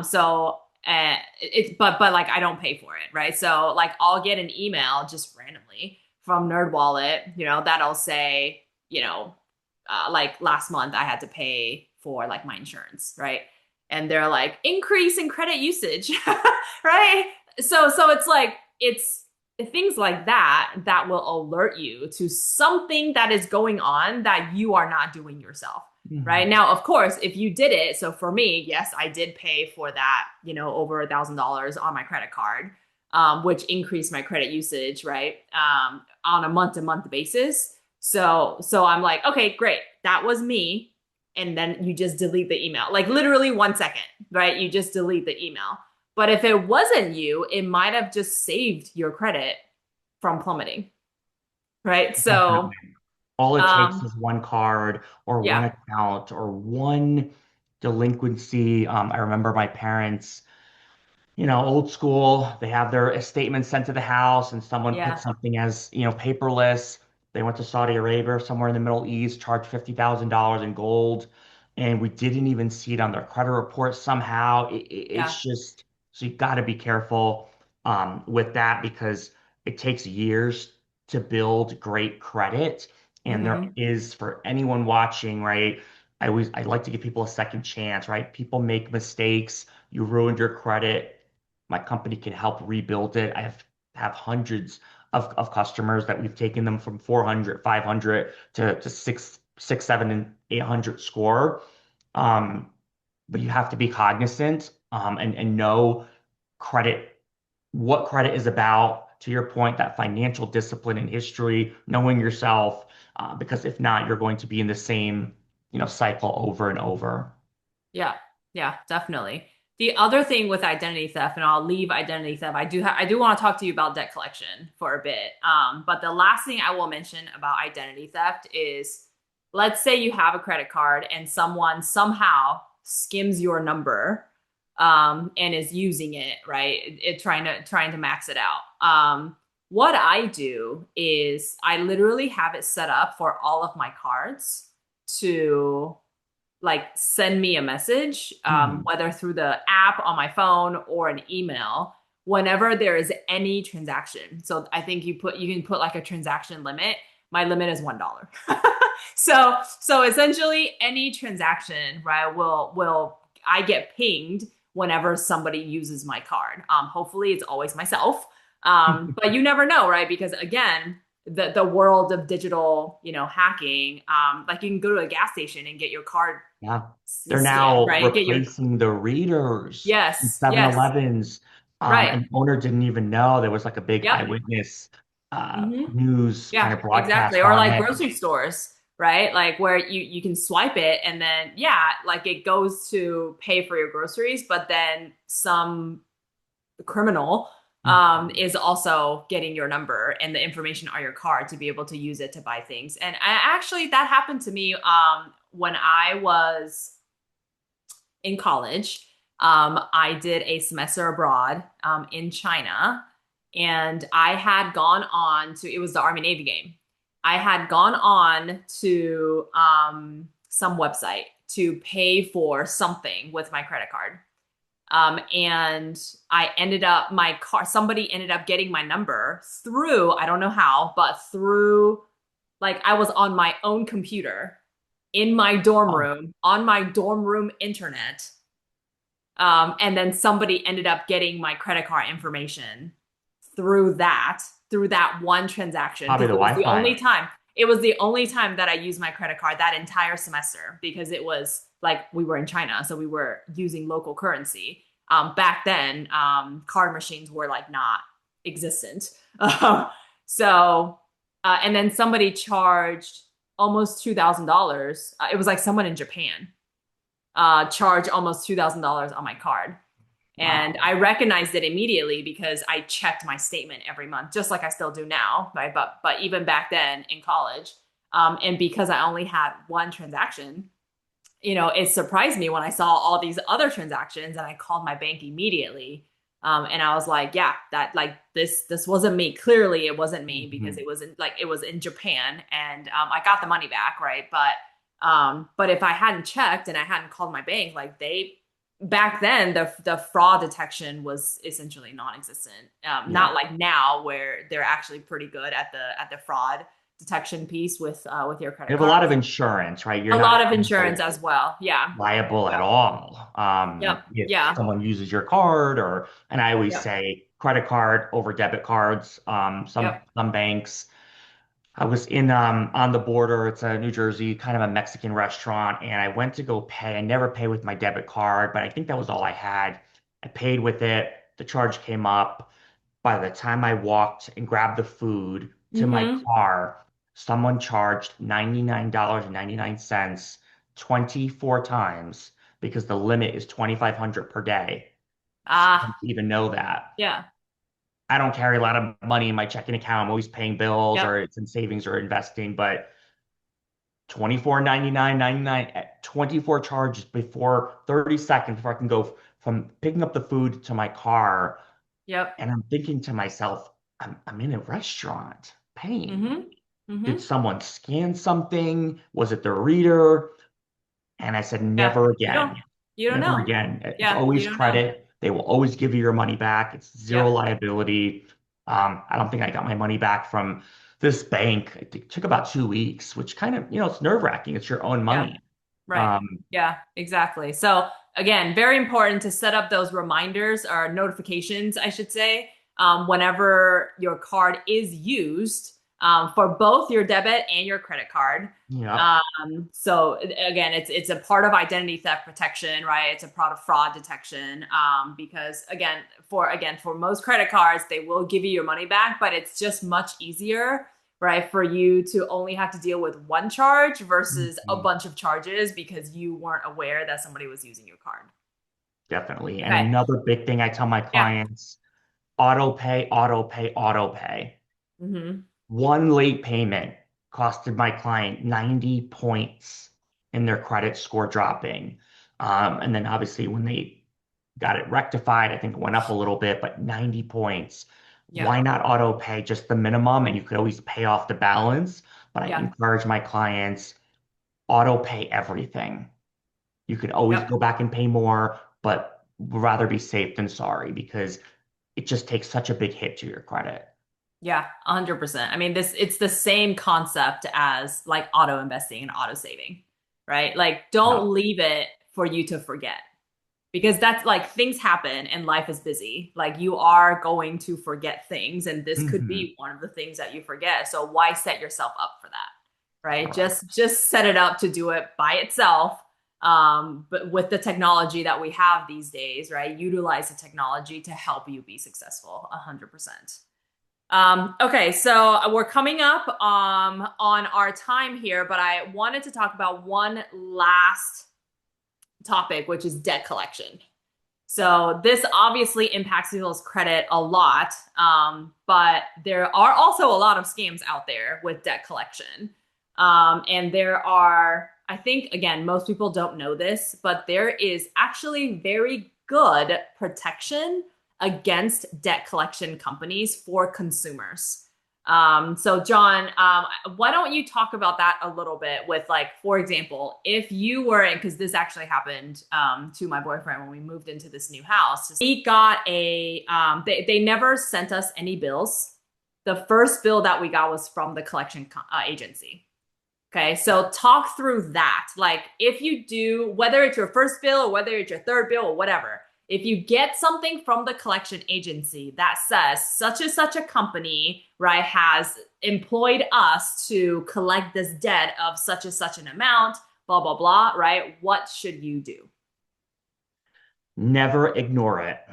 So it's but like I don't pay for it, right? So like I'll get an email just randomly from NerdWallet, that'll say, like last month I had to pay for like my insurance, right? And they're like increase in credit usage, right? So it's like it's things like that will alert you to something that is going on that you are not doing yourself. Right Mhm. now, of course, if you did it, so for me, yes, I did pay for that, over $1,000 on my credit card, which increased my credit usage, right, on a month-to-month basis. So I'm like, okay, great, that was me, and then you just delete the email, like literally 1 second, right? You just delete the email. But if it wasn't you, it might have just saved your credit from plummeting, right? So, Definitely. All it takes um, is one card or one yeah, account or one delinquency. I remember my parents, old school. They have their statement sent to the house, and someone put yeah, something as, paperless. They went to Saudi Arabia or somewhere in the Middle East, charged $50,000 in gold, and we didn't even see it on their credit report somehow. yeah. It's just, so you got to be careful with that because it takes years to build great credit. And there Mm-hmm. is, for anyone watching, right? I like to give people a second chance, right? People make mistakes. You ruined your credit. My company can help rebuild it. I have hundreds of customers that we've taken them from 400, 500 to 6, 7, and 800 score. Um, but you have to be cognizant and know credit, what credit is about. To your point, that financial discipline and history, knowing yourself, because if not, you're going to be in the same, cycle over and over. Yeah, yeah, definitely. The other thing with identity theft, and I'll leave identity theft. I do want to talk to you about debt collection for a bit. But the last thing I will mention about identity theft is, let's say you have a credit card and someone somehow skims your number, and is using it, right? Trying to max it out. What I do is I literally have it set up for all of my cards to like send me a message, Mhm. whether through the app on my phone or an email, whenever there is any transaction. So I think you can put like a transaction limit. My limit is $1. So essentially any transaction, right, will I get pinged whenever somebody uses my card. Hopefully it's always myself. But you never know, right? Because again, the world of digital, hacking, like you can go to a gas station and get your card Yeah. They're scanned, now right? Get your replacing the readers in yes, yes, 7-Elevens. right. And owner didn't even know there was like a big Yep. eyewitness Hmm. news kind Yeah, of exactly. broadcast Or on like it. grocery stores, right? Like where you can swipe it and then yeah, like it goes to pay for your groceries, but then some criminal Mhm. is also getting your number and the information on your card to be able to use it to buy things. And actually, that happened to me when I was in college. I did a semester abroad in China, and I had gone on to, it was the Army Navy game. I had gone on to some website to pay for something with my credit card. And somebody ended up getting my number through, I don't know how, but through, like, I was on my own computer in my dorm Oh, room on my dorm room internet. And then somebody ended up getting my credit card information through that one transaction, probably because the Wi-Fi. it was the only time that I used my credit card that entire semester, because it was like we were in China, so we were using local currency. Back then, card machines were like not existent. So, and then somebody charged almost $2,000. It was like someone in Japan charged almost $2,000 on my card. And Wow. I recognized it immediately because I checked my statement every month, just like I still do now, right? But even back then in college, and because I only had one transaction, it surprised me when I saw all these other transactions, and I called my bank immediately. And I was like, yeah, that, like, this wasn't me. Clearly, it wasn't me, because Mhm. it was in Japan, and I got the money back, right? But if I hadn't checked and I hadn't called my bank, like, they back then, the fraud detection was essentially non-existent. Yeah. Not like now, where they're actually pretty good at the fraud detection piece with your You credit have a lot of cards. insurance, right? You're A not lot of insurance liable as well. Yeah. liable at Yep. all. Yep. If Yeah. someone uses your card and I always Yep. say credit card over debit cards. Yep. Some banks. I was in on the border. It's a New Jersey, kind of a Mexican restaurant, and I went to go pay. I never pay with my debit card, but I think that was all I had. I paid with it. The charge came up. By the time I walked and grabbed the food to my Mm-hmm. car, someone charged $99.99 24 times because the limit is 2,500 per day. I didn't Ah, even know that. yeah. I don't carry a lot of money in my checking account. I'm always paying bills Yep. or it's in savings or investing, but 24.99.99 at 24 charges before 30 seconds before I can go from picking up the food to my car. Yep. And I'm thinking to myself, I'm in a restaurant paying. Mm-hmm. Did Mm-hmm. someone scan something? Was it the reader? And I said, Yeah. never You don't again. you don't Never know. again. It's Yeah, you always don't know. credit. They will always give you your money back. It's zero Yep. liability. I don't think I got my money back from this bank. It took about 2 weeks, which kind of, it's nerve-wracking. It's your own Yeah. money. Right. Um, Yeah, exactly. So again, very important to set up those reminders or notifications, I should say, whenever your card is used, for both your debit and your credit card. yep. So again, it's a part of identity theft protection, right? It's a part of fraud detection. Because for most credit cards, they will give you your money back, but it's just much easier, right, for you to only have to deal with one charge versus a Mhm. bunch of charges because you weren't aware that somebody was using your card. Definitely. And Okay. another big thing I tell my Yeah. clients, auto pay, auto pay, auto pay. Mm-hmm. One late payment costed my client 90 points in their credit score dropping. And then obviously when they got it rectified, I think it went up a little bit, but 90 points. Yeah. Why not auto pay just the minimum? And you could always pay off the balance. But I Yeah. encourage my clients, auto pay everything. You could always Yep. go back and pay more, but rather be safe than sorry because it just takes such a big hit to your credit. Yeah, 100%. I mean, it's the same concept as like auto investing and auto saving, right? Like, Yeah. don't leave it for you to forget, because that's like, things happen and life is busy. Like, you are going to forget things, and this could Hmm. be one of the things that you forget. So why set yourself up for that, right? Correct. Just set it up to do it by itself. But with the technology that we have these days, right? Utilize the technology to help you be successful, 100%. Okay, so we're coming up on our time here, but I wanted to talk about one last topic, which is debt collection. So this obviously impacts people's credit a lot, but there are also a lot of scams out there with debt collection. And there are, I think, again, most people don't know this, but there is actually very good protection against debt collection companies for consumers. So John, why don't you talk about that a little bit with like, for example, if you were in, because this actually happened to my boyfriend when we moved into this new house, he got they never sent us any bills. The first bill that we got was from the collection agency. Okay, so talk through that. Like, if you do, whether it's your first bill or whether it's your third bill or whatever, if you get something from the collection agency that says such and such a company, right, has employed us to collect this debt of such and such an amount, blah, blah, blah, right? What should you do, Never ignore it. You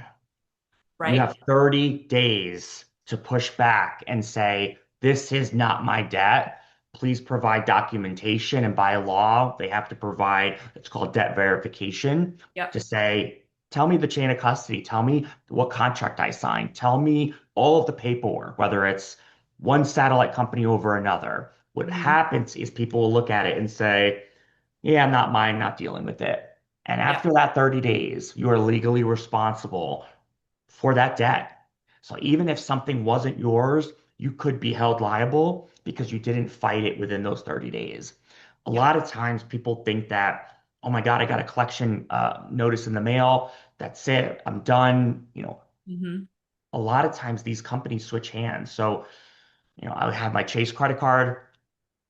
right? have 30 days to push back and say, this is not my debt. Please provide documentation. And by law, they have to provide, it's called debt verification Yep. to say, tell me the chain of custody. Tell me what contract I signed. Tell me all of the paperwork, whether it's one satellite company over another. What Mm-hmm. happens is people will look at it and say, yeah, not mine, not dealing with it. And Yep. after that 30 days, you are legally responsible for that debt. So even if something wasn't yours, you could be held liable because you didn't fight it within those 30 days. A Yep. lot of times people think that, oh my God, I got a collection notice in the mail. That's it. I'm done. Mm-hmm. A lot of times these companies switch hands. So, I would have my Chase credit card,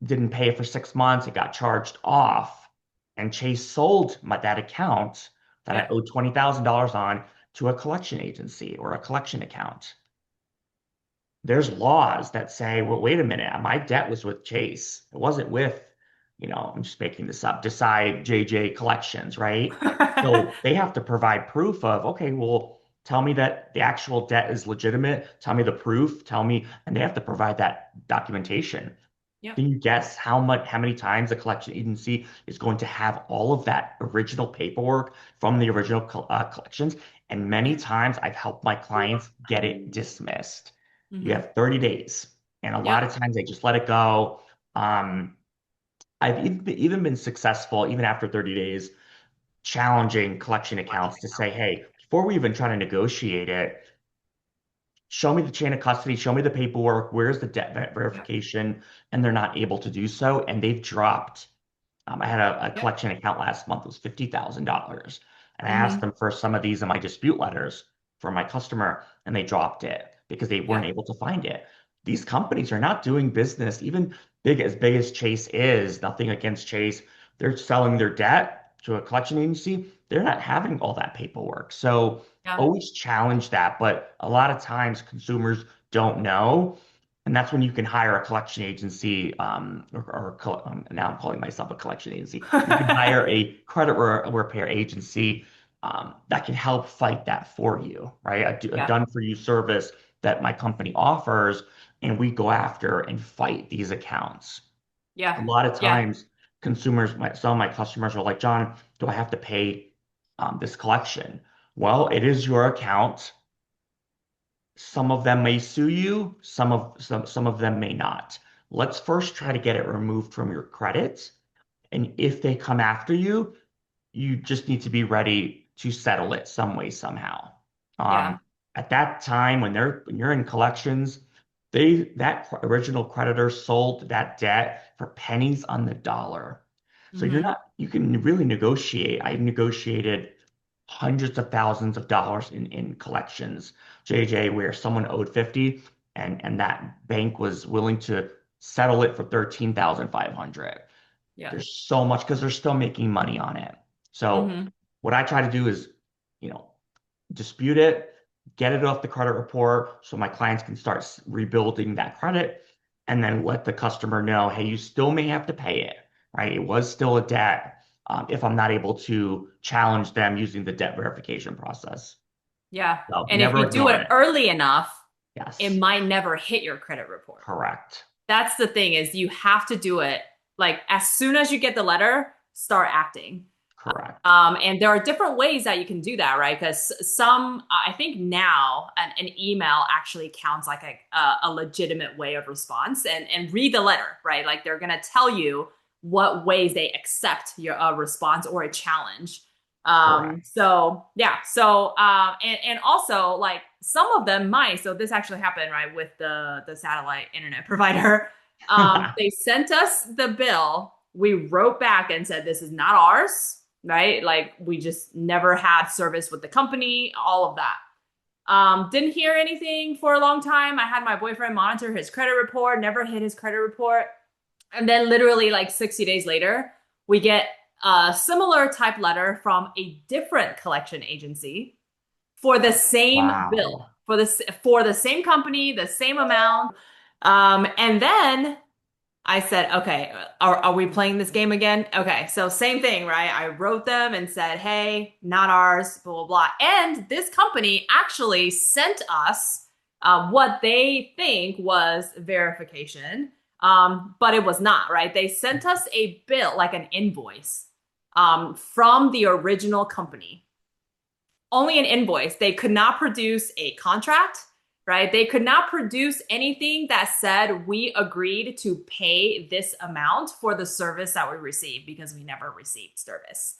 didn't pay it for 6 months. It got charged off. And Chase sold that account that I Yep. owed $20,000 on to a collection agency or a collection account. There's laws that say, well, wait a minute, my debt was with Chase. It wasn't with, I'm just making this up, Decide JJ Collections, right? So they have to provide proof of, okay, well, tell me that the actual debt is legitimate. Tell me the proof. Tell me, and they have to provide that documentation. Yep. Can you guess how many times a collection agency is going to have all of that original paperwork from the original collections? And many Yep. times I've helped my clients get it dismissed. You Mm-hmm. have 30 days, and a lot Yep. of times they just let it go. Um, I've even been successful, even after 30 days, challenging collection accounts to say, hey, before we even try to negotiate it, show me the chain of custody, show me the paperwork, where's the debt Yep. verification? And they're not able to do so. And they've dropped. I had a Yep. collection account last month, it was $50,000. And I asked Mm-hmm. them for some of these in my dispute letters for my customer, and they dropped it because they weren't Yep. able to find it. These companies are not doing business, even big as Chase is, nothing against Chase. They're selling their debt to a collection agency. They're not having all that paperwork. So Yeah. always challenge that. But a lot of times consumers don't know. And that's when you can hire a collection agency, now I'm calling myself a collection agency. You can hire a credit repair agency that can help fight that for you, right? A Yeah. done-for-you service that my company offers, and we go after and fight these accounts. A Yeah. lot of Yeah. times, some of my customers are like, John, do I have to pay this collection? Well, it is your account. Some of them may sue you, some of them may not. Let's first try to get it removed from your credit. And if they come after you, you just need to be ready to settle it some way, somehow. Um, Yeah. at that time, when you're in collections, that original creditor sold that debt for pennies on the dollar. So Mm-hmm. you can really negotiate. I've negotiated hundreds of thousands of dollars in collections, JJ, where someone owed 50 and that bank was willing to settle it for 13,500. Yeah. There's so much because they're still making money on it. So Mm-hmm. what I try to do is, you know, dispute it, get it off the credit report so my clients can start rebuilding that credit, and then let the customer know, hey, you still may have to pay it, right? It was still a debt if I'm not able to challenge them using the debt verification process. Yeah. So And if never you do ignore it it. early enough, it Yes, might never hit your credit report. correct, That's the thing is you have to do it like as soon as you get the letter, start acting. correct. And there are different ways that you can do that, right? Because I think now an email actually counts like a legitimate way of response and read the letter, right? Like they're going to tell you what ways they accept your response or a challenge. Correct. So yeah, so and also like some of them might. So this actually happened right with the satellite internet provider. They sent us the bill. We wrote back and said this is not ours, right? Like we just never had service with the company, all of that. Didn't hear anything for a long time. I had my boyfriend monitor his credit report, never hit his credit report. And then literally like 60 days later, we get a similar type letter from a different collection agency for the same bill, Wow. for the same company, the same amount. And then I said, okay, are we playing this game again? Okay, so same thing, right? I wrote them and said, hey, not ours, blah, blah, blah. And this company actually sent us what they think was verification, but it was not, right? They sent us a bill, like an invoice from the original company, only an invoice. They could not produce a contract, right? They could not produce anything that said we agreed to pay this amount for the service that we received because we never received service.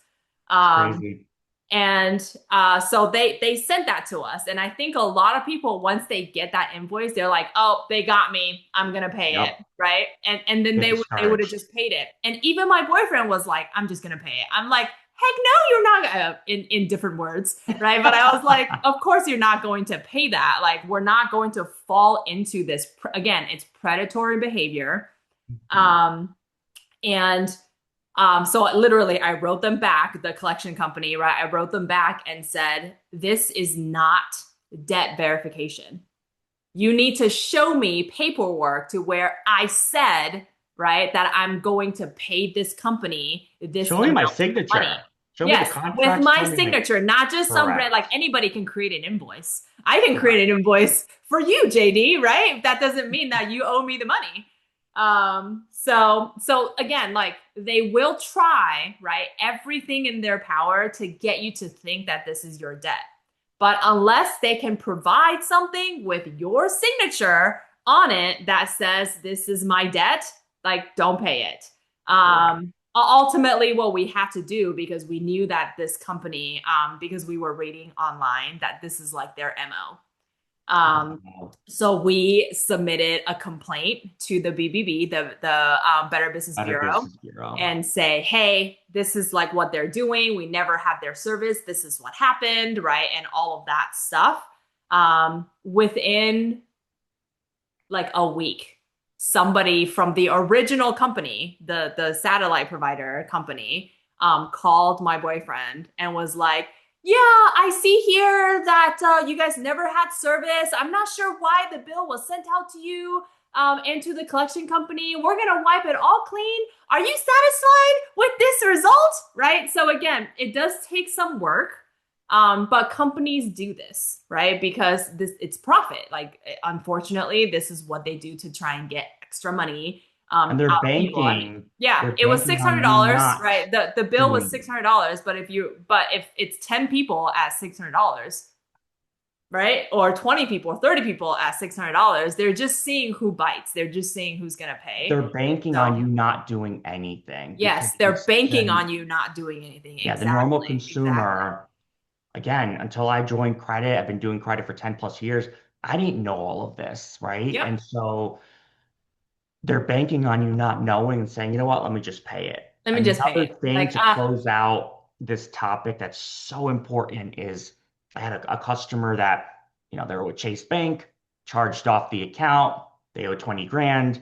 It's Um, crazy. and so they sent that to us. And I think a lot of people, once they get that invoice, they're like, oh, they got me. I'm gonna pay it. Yep. Right. And then Get they would have discouraged. just paid it. And even my boyfriend was like, I'm just gonna pay it. I'm like, heck no, you're not in different words, right? But I was like, of course you're not going to pay that. Like, we're not going to fall into this again, it's predatory behavior. Mhm. Um, and so literally, I wrote them back, the collection company, right? I wrote them back and said, this is not debt verification. You need to show me paperwork to where I said, right, that I'm going to pay this company this Show me amount my of money. signature. Show me the Yes, with contract. my Show me my signature, not just some like correct. anybody can create an invoice. I can create Correct. an invoice for you, JD, right? That doesn't mean that you owe me the money. So again, like they will try, right, everything in their power to get you to think that this is your debt. But unless they can provide something with your signature on it that says this is my debt, like don't pay it. Correct. Ultimately, what we had to do because we knew that this company, because we were reading online, that this is like their MO. Wow. So we submitted a complaint to the BBB, the Better Business Better Bureau, Business Bureau. and say, hey, this is like what they're doing. We never had their service. This is what happened, right? And all of that stuff. Within like a week, somebody from the original company, the satellite provider company, called my boyfriend and was like, "Yeah, I see here that you guys never had service. I'm not sure why the bill was sent out to you." And to the collection company, we're gonna wipe it all clean. Are you satisfied with this result? Right. So again, it does take some work, but companies do this, right? Because this it's profit. Like unfortunately, this is what they do to try and get extra money And out of people. I mean, yeah, they're it was banking six hundred on you dollars, not right? The bill was doing. $600, but if it's 10 people at $600, right? Or 20 people or 30 people at $600, they're just seeing who bites. They're just seeing who's gonna pay. They're banking on So you not doing anything yes, they're because banking on you not doing anything. yeah, the normal Exactly. Exactly. consumer, again, until I joined credit, I've been doing credit for 10 plus years. I didn't know all of this, right? Yep. And so they're banking on you not knowing and saying, you know what, let me just pay it. Let me just pay Another it. thing Like, to close out this topic that's so important is I had a customer that, they were with Chase Bank, charged off the account, they owe 20 grand,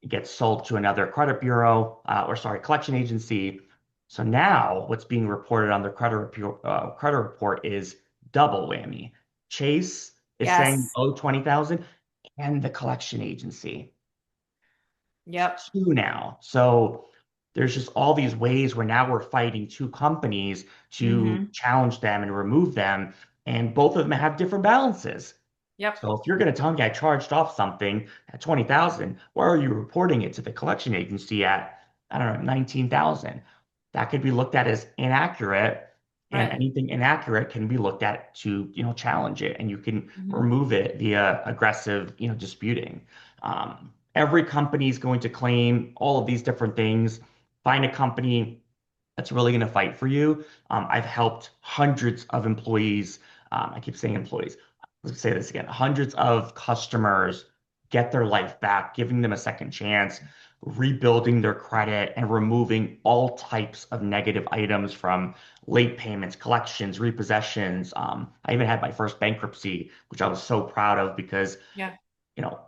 it gets sold to another credit bureau, or sorry, collection agency. So now what's being reported on the credit report is double whammy. Chase is saying yes. owe 20,000 and the collection agency Yep. two now. So there's just all these ways where now we're fighting two companies to Mm-hmm. challenge them and remove them, and both of them have different balances. Yep. So if you're going to tell me I charged off something at 20,000, why are you reporting it to the collection agency at, I don't know, 19,000? That could be looked at as inaccurate, and Right. anything inaccurate can be looked at to, challenge it, and you can Mm-hmm. remove it via aggressive, disputing. Every company is going to claim all of these different things. Find a company that's really going to fight for you. I've helped hundreds of employees. I keep saying employees. Let's say this again. Hundreds of customers get their life back, giving them a second chance, rebuilding their credit, and removing all types of negative items from late payments, collections, repossessions. I even had my first bankruptcy, which I was so proud of because Yeah.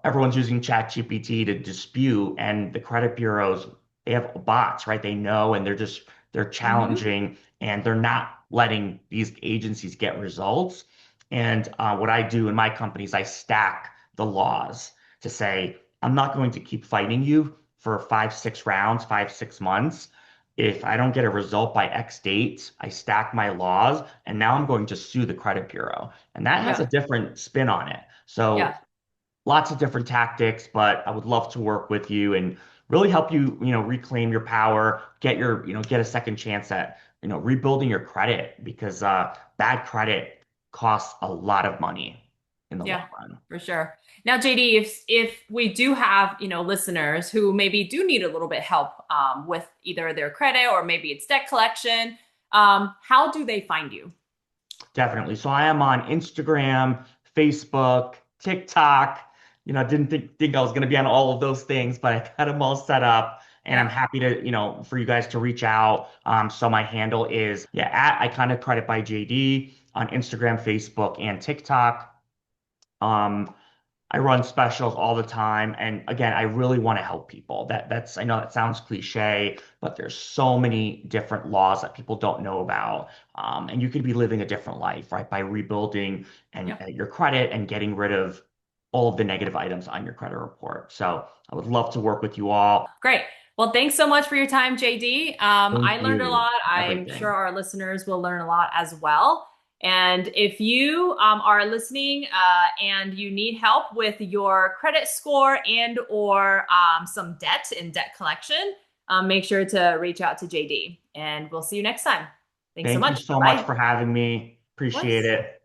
everyone's using ChatGPT to dispute, and the credit bureaus, they have bots, right? They know, and they're Hmm. challenging, and they're not letting these agencies get results. And what I do in my company is I stack the laws to say, I'm not going to keep fighting you for 5, 6 rounds, 5, 6 months. If I don't get a result by X date, I stack my laws, and now I'm going to sue the credit bureau. And that has a Yeah. different spin on it. So Yeah. lots of different tactics, but I would love to work with you and really help you, reclaim your power, get a second chance at, rebuilding your credit because bad credit costs a lot of money in the long Yeah, run. for sure. Now, JD, if we do have, listeners who maybe do need a little bit help with either their credit or maybe it's debt collection, how do they find you? Definitely. So I am on Instagram, Facebook, TikTok. Didn't think I was going to be on all of those things, but I got them all set up. And I'm Yeah. happy to, for you guys to reach out. So my handle is, yeah, at Iconic Credit by JD on Instagram, Facebook, and TikTok. Um, I run specials all the time. And again, I really want to help people. I know that sounds cliche, but there's so many different laws that people don't know about. And you could be living a different life, right? By rebuilding and Yeah. your credit and getting rid of all of the negative items on your credit report. So I would love to work with you all. Great. Well, thanks so much for your time, JD. I Thank learned a you. lot. I'm sure Everything. our listeners will learn a lot as well. And if you are listening and you need help with your credit score and or some debt in debt collection, make sure to reach out to JD. And we'll see you next time. Thanks so Thank you much. so much Bye-bye. for having me. Of Appreciate course. it.